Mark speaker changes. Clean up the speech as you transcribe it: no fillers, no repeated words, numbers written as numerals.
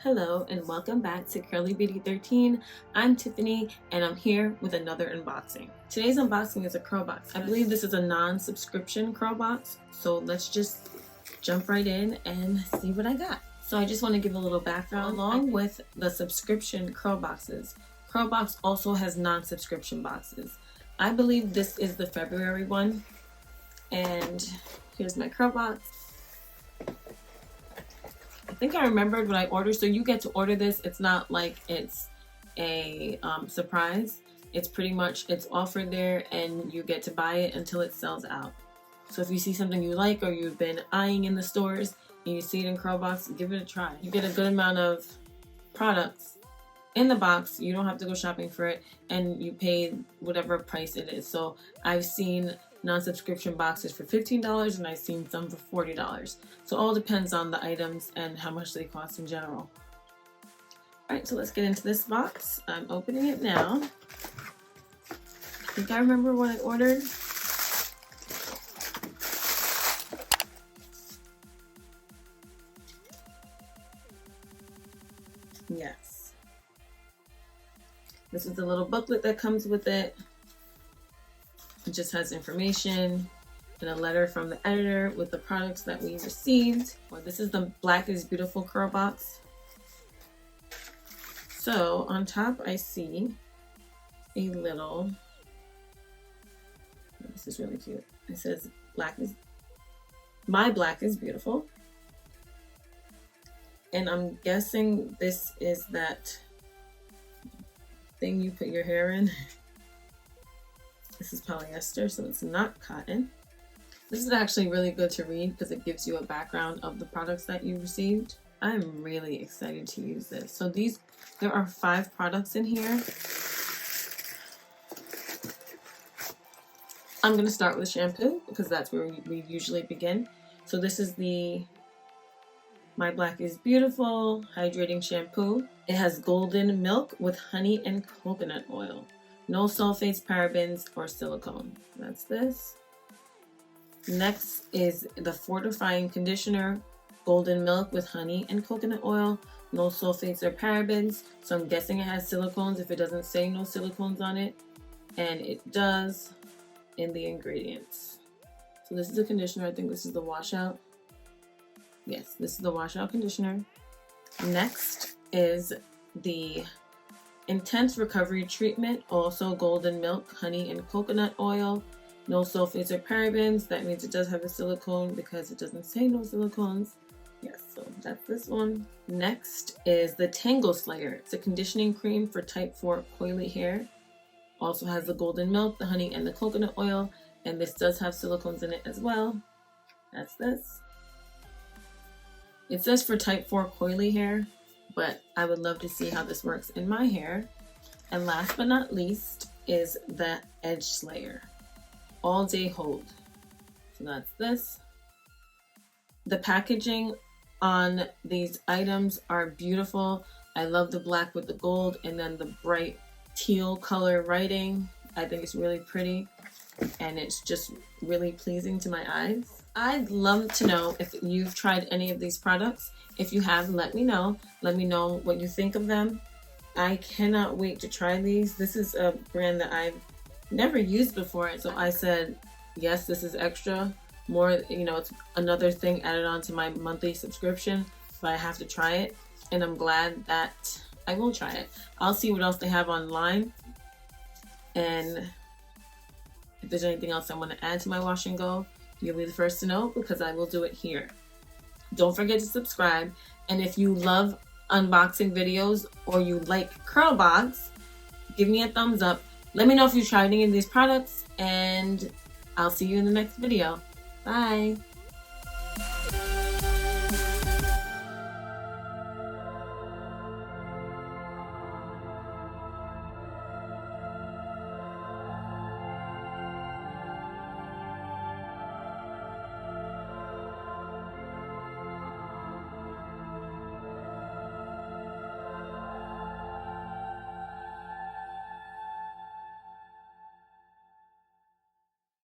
Speaker 1: Hello and welcome back to Curly Beauty 13. I'm Tiffany and I'm here with another unboxing. Today's unboxing is a Curlbox. I believe this is a non-subscription Curlbox, so let's just jump right in and see what I got. So I just want to give a little background. Along with the subscription Curlboxes, Curlbox also has non-subscription boxes. I believe this is the February one, and here's my Curlbox. I think I remembered what I ordered, so you get to order this. It's not like it's a surprise. It's pretty much, it's offered there and you get to buy it until it sells out. So if you see something you like or you've been eyeing in the stores and you see it in Curlbox, give it a try. You get a good amount of products in the box. You don't have to go shopping for it, and you pay whatever price it is. So I've seen non-subscription boxes for $15 and I've seen some for $40. So it all depends on the items and how much they cost in general. Alright, so let's get into this box. I'm opening it now. I think I remember what I ordered. Yes. This is the little booklet that comes with it. It just has information and a letter from the editor with the products that we received. Well, this is the Black is Beautiful Curlbox. So on top I see a little, this is really cute. It says my black is beautiful. And I'm guessing this is that thing you put your hair in. This is polyester, so it's not cotton. This is actually really good to read because it gives you a background of the products that you received. I'm really excited to use this. So there are 5 products in here. I'm going to start with shampoo because that's where we usually begin. So this is the My Black is Beautiful Hydrating Shampoo. It has golden milk with honey and coconut oil. No sulfates, parabens, or silicone. That's this. Next is the Fortifying Conditioner, golden milk with honey and coconut oil. No sulfates or parabens. So I'm guessing it has silicones if it doesn't say no silicones on it. And it does in the ingredients. So this is the conditioner. I think this is the washout. Yes, this is the washout conditioner. Next is the Intense Recovery Treatment, also golden milk, honey, and coconut oil. No sulfates or parabens. That means it does have a silicone because it doesn't say no silicones. Yes, so that's this one. Next is the Tango Slayer. It's a conditioning cream for type 4 coily hair. Also has the golden milk, the honey, and the coconut oil. And this does have silicones in it as well. That's this. It says for type 4 coily hair, but I would love to see how this works in my hair. And last but not least is the Edge Slayer, All Day Hold. So that's this. The packaging on these items are beautiful. I love the black with the gold and then the bright teal color writing. I think it's really pretty and it's just really pleasing to my eyes. I'd love to know if you've tried any of these products. If you have, let me know. Let me know what you think of them. I cannot wait to try these. This is a brand that I've never used before. So I said, yes, this is extra. More, it's another thing added on to my monthly subscription, but I have to try it. And I'm glad that I will try it. I'll see what else they have online. And if there's anything else I want to add to my wash and go, you'll be the first to know because I will do it here. Don't forget to subscribe. And if you love unboxing videos or you like Curlbox, give me a thumbs up. Let me know if you tried any of these products and I'll see you in the next video. Bye.